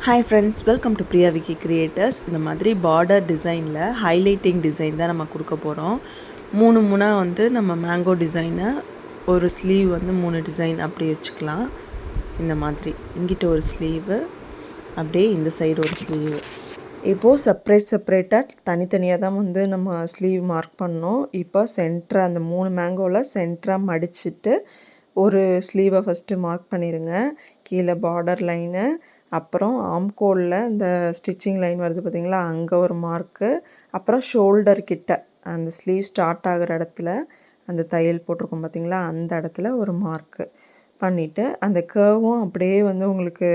Hi friends, welcome to Priya Vicky creators. இந்த மாதிரி border டிசைனில் ஹைலைட்டிங் டிசைன் தான் நம்ம கொடுக்க போகிறோம். மூணாக வந்து நம்ம மேங்கோ டிசைனை, ஒரு ஸ்லீவ் வந்து 3 டிசைன் அப்படி வச்சுக்கலாம். இந்த மாதிரி இங்கிட்ட ஒரு ஸ்லீவு, அப்படியே இந்த சைடு ஒரு ஸ்லீவு. இப்போது செப்ரேட்டாக தனித்தனியாக தான் வந்து நம்ம ஸ்லீவ் மார்க் பண்ணோம். இப்போ சென்டராக அந்த 3 மேங்கோவில் சென்டராக மடிச்சுட்டு ஒரு ஸ்லீவை ஃபஸ்ட்டு மார்க் பண்ணிடுங்க. கீழே பார்டர் லைனு, அப்புறம் ஆம்கோலில் இந்த ஸ்டிச்சிங் லைன் வருது பார்த்திங்களா, அங்கே ஒரு மார்க்கு, அப்புறம் ஷோல்டர் கிட்ட அந்த ஸ்லீவ் ஸ்டார்ட் ஆகிற இடத்துல அந்த தையல் போட்டிருக்கோம் பார்த்திங்களா, அந்த இடத்துல ஒரு மார்க்கு பண்ணிவிட்டு அந்த கர்வும் அப்படியே வந்து உங்களுக்கு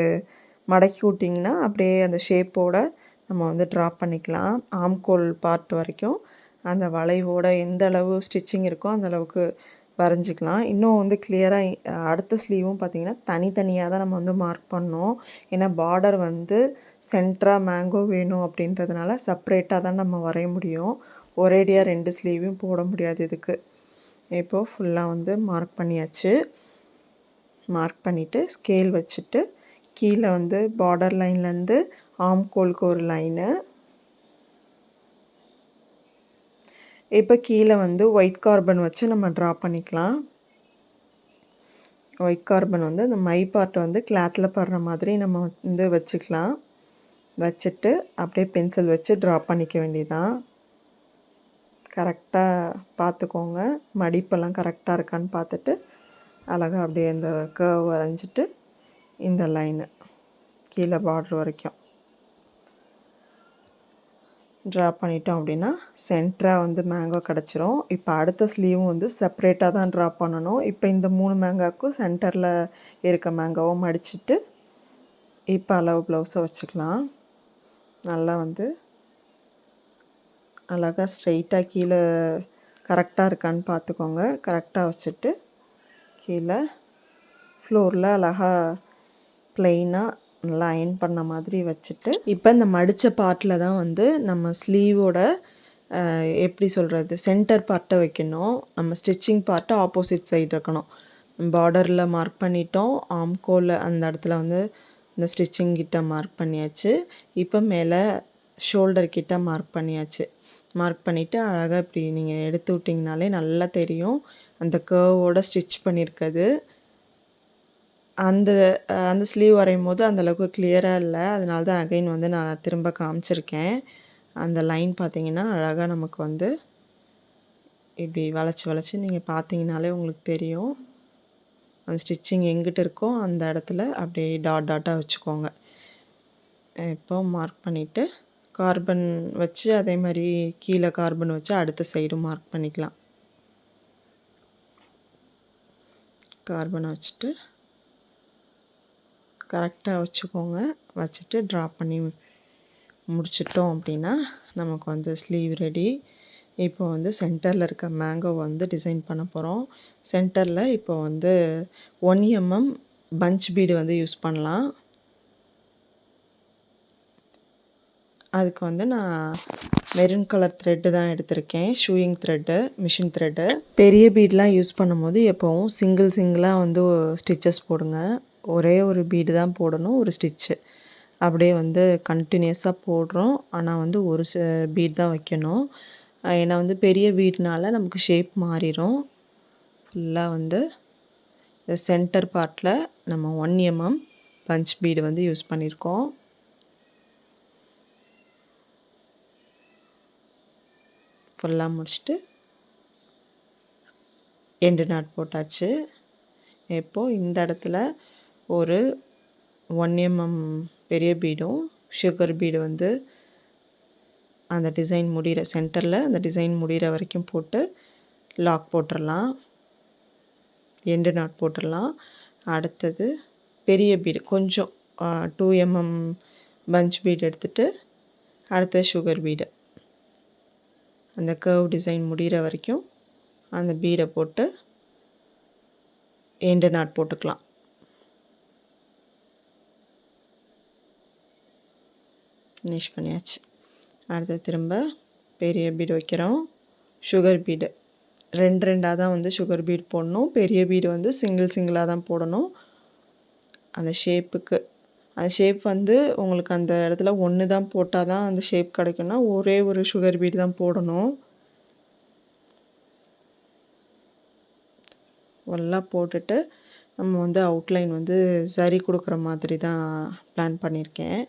மடக்கி விட்டிங்கன்னா அப்படியே அந்த ஷேப்போடு நம்ம வந்து ட்ரா பண்ணிக்கலாம். ஆம்கோல் பார்ட் வரைக்கும் அந்த வளைவோட எந்த அளவு ஸ்டிச்சிங் இருக்கோ அந்த அளவுக்கு வரைஞ்சிக்கலாம். இன்னும் வந்து கிளியராக அடுத்த ஸ்லீவும் பார்த்திங்கன்னா தனித்தனியாக தான் நம்ம வந்து மார்க் பண்ணோம். ஏன்னா பார்டர் வந்து சென்டராக மேங்கோ வேணும் அப்படின்றதுனால செப்ரேட்டாக தான் நம்ம வரைய முடியும். ஒரேடியாக 2 ஸ்லீவையும் போட முடியாது இதுக்கு. இப்போது ஃபுல்லாக வந்து மார்க் பண்ணியாச்சு. மார்க் பண்ணிவிட்டு ஸ்கேல் வச்சுட்டு கீழே வந்து பார்டர் லைன்லேருந்து ஆம்கோலுக்கு ஒரு லைனு, இப்போ கீழே வந்து ஒயிட் கார்பன் வச்சு நம்ம ட்ரா பண்ணிக்கலாம். ஒயிட் கார்பன் வந்து அந்த மை பார்ட் வந்து கிளாத்தில் படுற மாதிரி நம்ம வந்து வச்சுக்கலாம். வச்சுட்டு அப்படியே பென்சில் வச்சு ட்ரா பண்ணிக்க வேண்டியதான். கரெக்டாக பார்த்துக்கோங்க, மடிப்பெல்லாம் கரெக்டாக இருக்கான்னு பார்த்துட்டு அழகாக அப்படியே இந்த கர்வ் வரைஞ்சிட்டு இந்த லைனு கீழே பார்டர் வரைக்கும் ட்ரா பண்ணிட்டோம் அப்படின்னா சென்டராக வந்து மேங்கோ கிடச்சிரும். இப்போ அடுத்த ஸ்லீவும் வந்து செப்ரேட்டாக தான் ட்ரா பண்ணணும். இப்போ இந்த 3 மேங்கோக்கும் சென்டரில் இருக்க மேங்கோவை மடிச்சுட்டு இப்போ அளவு ப்ளவுஸை வச்சுக்கலாம். நல்லா வந்து அழகாக ஸ்ட்ரெயிட்டாக கீழே கரெக்டாக இருக்கான்னு பார்த்துக்கோங்க. கரெக்டாக வச்சுட்டு கீழே ஃப்ளோரில் அழகாக ப்ளெயினாக நல்லா அயன் பண்ண மாதிரி வச்சுட்டு இப்போ இந்த மடித்த பார்ட்டில் தான் வந்து நம்ம ஸ்லீவோட எப்படி சொல்கிறது சென்டர் பார்ட்டை வைக்கணும். நம்ம ஸ்டிச்சிங் பார்ட்டை ஆப்போசிட் சைடு இருக்கணும். பார்டரில் மார்க் பண்ணிட்டோம், ஆம்கோலில் அந்த இடத்துல வந்து இந்த ஸ்டிச்சிங் கிட்ட மார்க் பண்ணியாச்சு. இப்போ மேலே ஷோல்டர் கிட்ட மார்க் பண்ணியாச்சு. மார்க் பண்ணிவிட்டு அழகாக இப்படி நீங்கள் எடுத்து விட்டிங்கனாலே நல்லா தெரியும் அந்த கர்வோட ஸ்டிச் பண்ணியிருக்குது. அந்த அந்த ஸ்லீவ் வரையும் போது அந்தளவுக்கு கிளியராக இல்லை, அதனால தான் அகைன் வந்து நான் திரும்ப காமிச்சிருக்கேன். அந்த லைன் பார்த்திங்கன்னா அழகாக நமக்கு வந்து இப்படி வளைச்சி நீங்கள் பார்த்தீங்கனாலே உங்களுக்கு தெரியும். அந்த ஸ்டிச்சிங் எங்கிட்ட இருக்கோ அந்த இடத்துல அப்படியே டாட்டாக வச்சுக்கோங்க. இப்போ மார்க் பண்ணிவிட்டு கார்பன் வச்சு அதே மாதிரி கீழே கார்பன் வச்சு அடுத்த சைடும் மார்க் பண்ணிக்கலாம். கார்பனை வச்சுட்டு கரெக்டாக வச்சுக்கோங்க. வச்சுட்டு ட்ரா பண்ணி முடிச்சிட்டோம் அப்படின்னா நமக்கு வந்து ஸ்லீவ் ரெடி. இப்போ வந்து சென்டரில் இருக்க மேங்கோ வந்து டிசைன் பண்ண போகிறோம். சென்டரில் இப்போ வந்து 1 mm பஞ்ச் பீடு வந்து யூஸ் பண்ணலாம். அதுக்கு வந்து நான் மெரூன் கலர் த்ரெட்டு தான் எடுத்திருக்கேன், ஷூயிங் த்ரெட்டு, மிஷின் த்ரெட்டு. பெரிய பீடெலாம் யூஸ் பண்ணும்போது எப்போவும் சிங்கிளாக வந்து ஸ்டிச்சஸ் போடுங்க. ஒரே ஒரு பீடு தான் போடணும், ஒரு ஸ்டிச்சு. அப்படியே வந்து கண்டினியூஸாக போடுறோம், ஆனால் வந்து ஒரு பீட் தான் வைக்கணும். ஏன்னா வந்து பெரிய பீட்னால நமக்கு ஷேப் மாறிடும். ஃபுல்லாக வந்து இந்த சென்டர் பார்ட்டில் நம்ம 1 mm பஞ்ச் பீடு வந்து யூஸ் பண்ணியிருக்கோம். ஃபுல்லாக முடிச்சுட்டு எண்டு நாட் போட்டாச்சு. இப்போது இந்த இடத்துல ஒரு 1 mm பெரிய பீடும் சுகர் பீடு வந்து அந்த டிசைன் முடிகிற சென்டரில் அந்த டிசைன் முடிகிற வரைக்கும் போட்டு லாக் போட்டுடலாம், எண்டு நாட் போட்டுடலாம். அடுத்தது பெரிய பீடு கொஞ்சம் 2 mm பஞ்ச் பீடு எடுத்துகிட்டு அடுத்தது சுகர் பீடு அந்த கர்வ் டிசைன் முடிகிற வரைக்கும் அந்த பீடை போட்டு எண்டு நாட் போட்டுக்கலாம். ஃபினிஷ் பண்ணியாச்சு. அடுத்து திரும்ப பெரிய பீடு வைக்கிறோம். சுகர் பீடு 2 தான் வந்து சுகர் பீடு போடணும். பெரிய பீடு வந்து சிங்கிளாக தான் போடணும். அந்த ஷேப்புக்கு அந்த ஷேப் வந்து உங்களுக்கு அந்த இடத்துல ஒன்று தான் போட்டால் தான் அந்த ஷேப் கிடைக்கும்னா ஒரே ஒரு சுகர் பீட் தான் போடணும். எல்லாம் போட்டுட்டு நம்ம வந்து அவுட்லைன் வந்து சரி கொடுக்குற மாதிரி தான் பிளான் பண்ணியிருக்கேன்.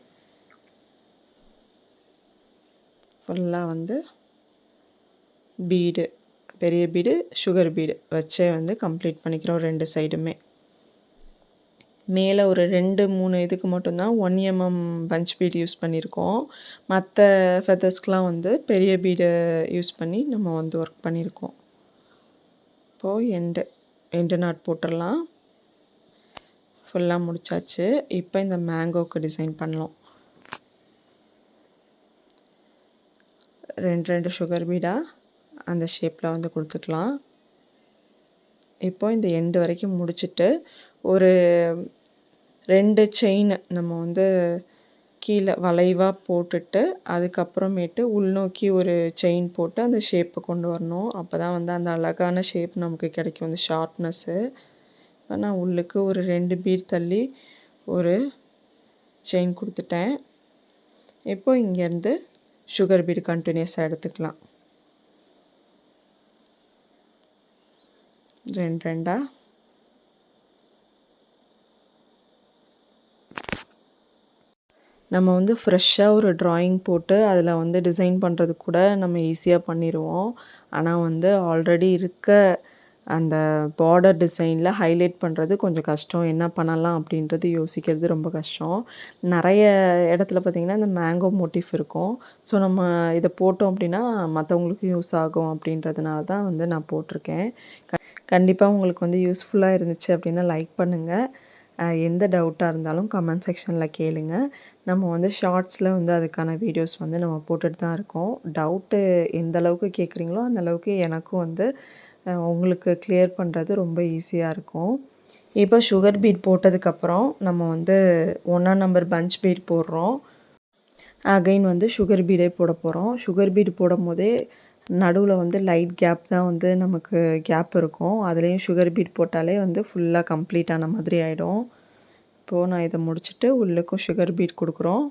ஃபுல்லாக வந்து பீடு, பெரிய பீடு, சுகர் பீடு வச்சே வந்து கம்ப்ளீட் பண்ணிக்கிறோம் 2 சைடுமே. மேலே ஒரு 2, 3 இதுக்கு மட்டும்தான் 1 mm பஞ்ச் பீட் யூஸ் பண்ணியிருக்கோம். மற்ற ஃபெதர்ஸ்க்கெலாம் வந்து பெரிய பீடை யூஸ் பண்ணி நம்ம வந்து ஒர்க் பண்ணியிருக்கோம். இப்போது எண்டு நாட் போட்டுடலாம். ஃபுல்லாக முடிச்சாச்சு. இப்போ இந்த மேங்கோக்கு டிசைன் பண்ணலாம். 2 சுகர் பீடாக அந்த ஷேப்பில் வந்து கொடுத்துக்கலாம். இப்போ இந்த எண்டு வரைக்கும் முடிச்சுட்டு ஒரு 2 செயின் நம்ம வந்து கீழே வளைவாக போட்டுட்டு அதுக்கப்புறமேட்டு உள்நோக்கி ஒரு செயின் போட்டு அந்த ஷேப்பை கொண்டு வரணும். அப்போ தான் வந்து அந்த அழகான ஷேப் நமக்கு கிடைக்கும், அந்த ஷார்ப்னஸ்ஸு. இப்போ நான் உள்ளுக்கு ஒரு 2 பீட் தள்ளி ஒரு செயின் கொடுத்துட்டேன். இப்போ இங்கேருந்து சுகர் பீடு கண்டினியூஸாக எடுத்துக்கலாம். 2 நம்ம வந்து ஃப்ரெஷ்ஷாக ஒரு ட்ராயிங் போட்டு அதில் வந்து டிசைன் பண்ணுறது கூட நம்ம ஈஸியாக பண்ணிடுவோம். ஆனால் வந்து ஆல்ரெடி இருக்க அந்த பார்டர் டிசைனில் ஹைலைட் பண்ணுறது கொஞ்சம் கஷ்டம். என்ன பண்ணலாம் அப்படின்றது யோசிக்கிறது ரொம்ப கஷ்டம். நிறைய இடத்துல பார்த்திங்கன்னா இந்த மேங்கோ மோட்டிஃப் இருக்கும். ஸோ நம்ம இதை போட்டோம் அப்படின்னா மற்றவங்களுக்கும் யூஸ் ஆகும் அப்படின்றதுனால தான் வந்து நான் போட்டிருக்கேன். கண்டிப்பாக உங்களுக்கு வந்து யூஸ்ஃபுல்லாக இருந்துச்சு அப்படின்னா லைக் பண்ணுங்கள். எந்த டவுட்டாக இருந்தாலும் கமெண்ட் செக்ஷனில் கேளுங்க. நம்ம வந்து ஷார்ட்ஸில் வந்து அதுக்கான வீடியோஸ் வந்து நம்ம போட்டுட்டு தான் இருக்கோம். டவுட்டு எந்த அளவுக்கு கேட்குறீங்களோ அந்தளவுக்கு எனக்கும் வந்து உங்களுக்கு கிளியர் பண்ணுறது ரொம்ப ஈஸியாக இருக்கும். இப்போ சுகர் பீட் போட்டதுக்கப்புறம் நம்ம வந்து 1ஆம் நம்பர் பஞ்ச் பீட் போடுறோம். அகைன் வந்து சுகர் பீடே போட போகிறோம். சுகர் பீடு போடும் போதே நடுவில் வந்து லைட் கேப் தான் வந்து நமக்கு கேப் இருக்கும். அதுலேயும் சுகர் பீட் போட்டாலே வந்து ஃபுல்லாக கம்ப்ளீட் ஆன மாதிரி ஆகிடும். இப்போது நான் இதை முடிச்சுட்டு உள்ளுக்கும் சுகர் பீட் கொடுக்குறோம்.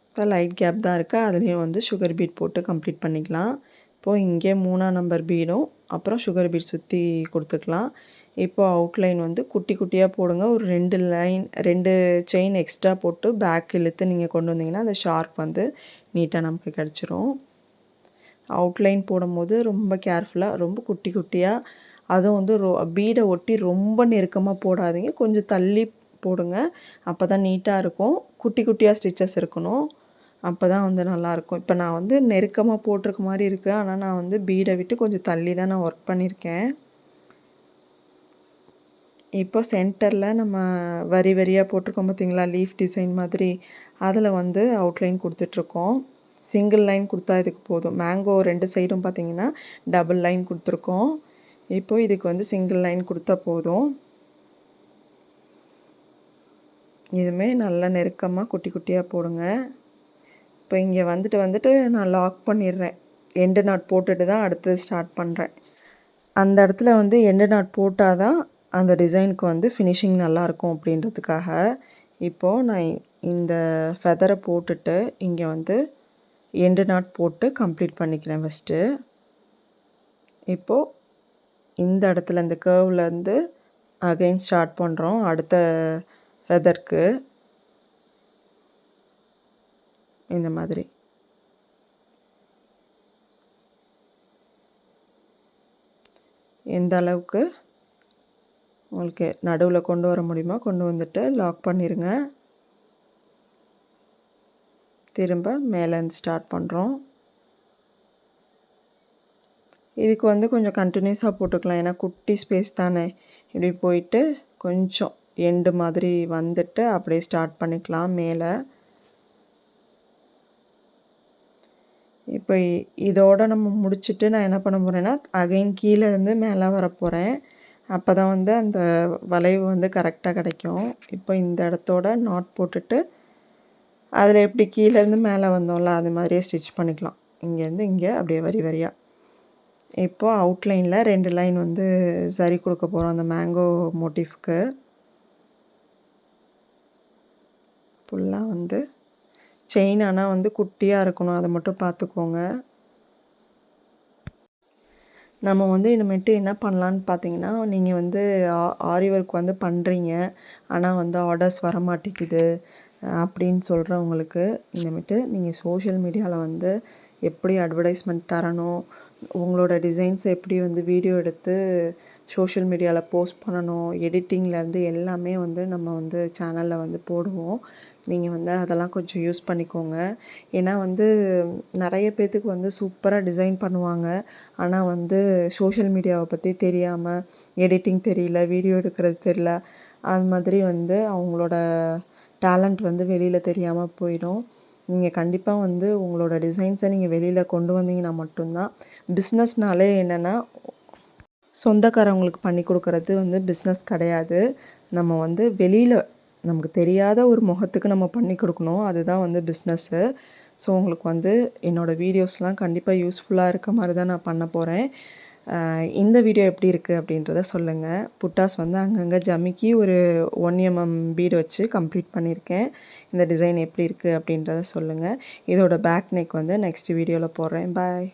இப்போ லைட் கேப் தான் இருக்குது, அதுலேயும் வந்து சுகர் பீட் போட்டு கம்ப்ளீட் பண்ணிக்கலாம். இப்போது இங்கே 3ஆம் நம்பர் பீடும் அப்புறம் சுகர் பீட் சுற்றி கொடுத்துக்கலாம். இப்போது அவுட்லைன் வந்து குட்டி குட்டியாக போடுங்க. ஒரு 2 செயின் எக்ஸ்ட்ரா போட்டு பேக் இழுத்து நீங்கள் கொண்டு வந்தீங்கன்னா அந்த ஷார்ப் வந்து நீட்டாக நமக்கு கிடச்சிரும். அவுட்லைன் போடும்போது ரொம்ப கேர்ஃபுல்லாக, ரொம்ப குட்டி குட்டியாக, அதுவும் வந்து பீடை ஒட்டி ரொம்ப நெருக்கமாக போடாதீங்க, கொஞ்சம் தள்ளி போடுங்க. அப்போ தான் நீட்டாக இருக்கும். குட்டி குட்டியாக ஸ்டிச்சஸ் இருக்கணும், அப்போ தான் வந்து நல்லாயிருக்கும். இப்போ நான் வந்து நெருக்கமாக போட்டிருக்க மாதிரி இருக்குது, ஆனால் நான் வந்து பீடை விட்டு கொஞ்சம் தள்ளி தான் நான் ஒர்க் பண்ணியிருக்கேன். இப்போ சென்டரில் நம்ம வரி வரியாக போட்டிருக்கோம் பார்த்தீங்களா, லீஃப் டிசைன் மாதிரி, அதில் வந்து அவுட்லைன் கொடுத்துட்ருக்கோம். சிங்கிள் லைன் கொடுத்தா இதுக்கு போதும். மேங்கோ 2 சைடும் பார்த்தீங்கன்னா டபுள் லைன் கொடுத்துருக்கோம். இப்போது இதுக்கு வந்து சிங்கிள் லைன் கொடுத்தா போதும். இதுவுமே நல்லா நெருக்கமாக குட்டி குட்டியாக போடுங்க. இப்போ இங்கே வந்துட்டு நான் லாக் பண்ணிடுறேன். எண்டு நாட் போட்டுட்டு தான் அடுத்தது ஸ்டார்ட் பண்ணுறேன். அந்த இடத்துல வந்து எண்டு நாட் போட்டால் தான் அந்த டிசைனுக்கு வந்து ஃபினிஷிங் நல்லாயிருக்கும் அப்படின்றதுக்காக. இப்போது நான் இந்த ஃபெதரை போட்டுட்டு இங்கே வந்து எண்டு நாட் போட்டு கம்ப்ளீட் பண்ணிக்கிறேன் ஃபஸ்ட்டு. இப்போது இந்த இடத்துல இந்த கர்வ்லேருந்து அகைன் ஸ்டார்ட் பண்ணுறோம் அடுத்த ஃபெதருக்கு. இந்த மாதிரி எந்த அளவுக்கு உங்களுக்கு நடுவில் கொண்டு வர முடியுமோ கொண்டு வந்துட்டு லாக் பண்ணிடுங்க. திரும்ப மேலேருந்து ஸ்டார்ட் பண்ணுறோம். இதுக்கு வந்து கொஞ்சம் கண்டினியூஸாக போட்டுக்கலாம், ஏன்னா குட்டி ஸ்பேஸ் தானே. இப்படி போயிட்டு கொஞ்சம் எண்டு மாதிரி வந்துட்டு அப்படியே ஸ்டார்ட் பண்ணிக்கலாம் மேலே. இப்போ இதோடு நம்ம முடிச்சுட்டு நான் என்ன பண்ண போகிறேன்னா அகைன் கீழேருந்து மேலே வரப்போகிறேன். அப்போ தான் வந்து அந்த வளைவு வந்து கரெக்டாக கிடைக்கும். இப்போ இந்த இடத்தோட நாட் போட்டுட்டு அதில் எப்படி கீழேருந்து மேலே வந்தோம்ல அது மாதிரியே ஸ்டிச் பண்ணிக்கலாம். இங்கேருந்து இங்கே அப்படியே வரி வரியாக. இப்போது அவுட்லைனில் 2 லைன் வந்து சரி கொடுக்க போகிறோம் அந்த மேங்கோ மோட்டிஃப்க்கு. ஃபுல்லாக வந்து செயின் ஆனால் வந்து குட்டியாக இருக்கணும், அதை மட்டும் பார்த்துக்கோங்க. நம்ம வந்து இனிமேட்டு என்ன பண்ணலான்னு பார்த்தீங்கன்னா, நீங்கள் வந்து ஆரி ஒர்க் வந்து பண்ணுறீங்க, ஆனால் வந்து ஆர்டர்ஸ் வரமாட்டேங்குது அப்படின்னு சொல்கிறவங்களுக்கு இனிமேட்டு நீங்கள் சோஷியல் மீடியாவில் வந்து எப்படி அட்வர்டைஸ்மெண்ட் தரணும், உங்களோட டிசைன்ஸை எப்படி வந்து வீடியோ எடுத்து சோஷியல் மீடியாவில் போஸ்ட் பண்ணணும், எடிட்டிங்லேருந்து எல்லாமே வந்து நம்ம வந்து சேனலில் வந்து போடுவோம். நீங்கள் வந்து அதெல்லாம் கொஞ்சம் யூஸ் பண்ணிக்கோங்க. ஏன்னா வந்து நிறைய பேர்த்துக்கு வந்து சூப்பராக டிசைன் பண்ணுவாங்க, ஆனால் வந்து சோஷியல் மீடியாவை பற்றி தெரியாமல், எடிட்டிங் தெரியல, வீடியோ எடுக்கிறது தெரியல, அது மாதிரி வந்து அவங்களோட டேலண்ட் வந்து வெளியில் தெரியாமல் போயிடும். நீங்கள் கண்டிப்பாக வந்து உங்களோட டிசைன்ஸை நீங்கள் வெளியில் கொண்டு வந்தீங்கன்னா மட்டும்தான். பிஸ்னஸ்னாலே என்னென்னா, சொந்தக்காரவங்களுக்கு பண்ணி கொடுக்குறது வந்து பிஸ்னஸ் கிடையாது. நம்ம வந்து வெளியில் நமக்கு தெரியாத ஒரு முகத்துக்கு நம்ம பண்ணி கொடுக்கணும், அதுதான் வந்து பிஸ்னஸ்ஸு. ஸோ உங்களுக்கு வந்து என்னோடய வீடியோஸ்லாம் கண்டிப்பாக யூஸ்ஃபுல்லாக இருக்க மாதிரி தான் நான் பண்ண போகிறேன். இந்த வீடியோ எப்படி இருக்குது அப்படின்றத சொல்லுங்கள். புட்டாஸ் வந்து அங்கங்கே ஜமிக்கி ஒரு 1 mm பீடு வச்சு கம்ப்ளீட் பண்ணியிருக்கேன். இந்த டிசைன் எப்படி இருக்குது அப்படின்றத சொல்லுங்கள். இதோட பேக் நெக் வந்து நெக்ஸ்ட் வீடியோவில் போடுறேன். பாய்.